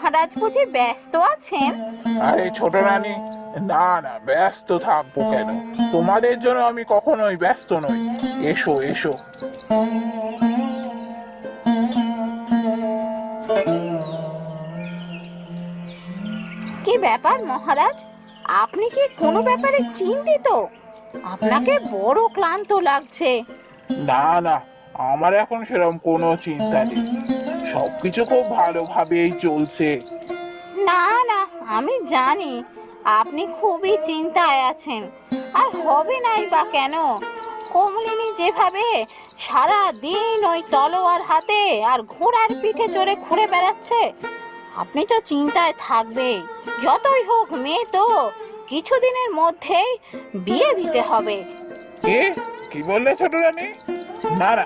মহারাজ বুঝি ব্যস্ত আছেন? আরে ছোট রানী, না না, ব্যস্ত থাকবো কেন? তোমাদের জন্য আমি কখনোই ব্যস্ত নই। এসো এসো। কি ব্যাপার মহারাজ, আপনি কি কোনো ব্যাপারে চিন্তিত? আপনাকে বড় ক্লান্ত লাগছে। না না, আমার এখন সেরকম কোনো চিন্তা নেই। সবকিছু খুব ভালোভাবেই চলছে। না না, আমি জানি আপনি খুবই চিন্তায় আছেন। আর হবে নাই বা কেন? কমলিনী যেভাবে সারা দিন ওই তলোয়ার হাতে আর ঘোড়ার পিঠে চড়ে ঘুরে বেড়াচ্ছে, আপনি তো চিন্তায় থাকবেই। যতই হোক, মেয়ে তো কিছুদিনের মধ্যেই বিয়ে দিতে হবে। কি কি বললে ছোট রানী? না না,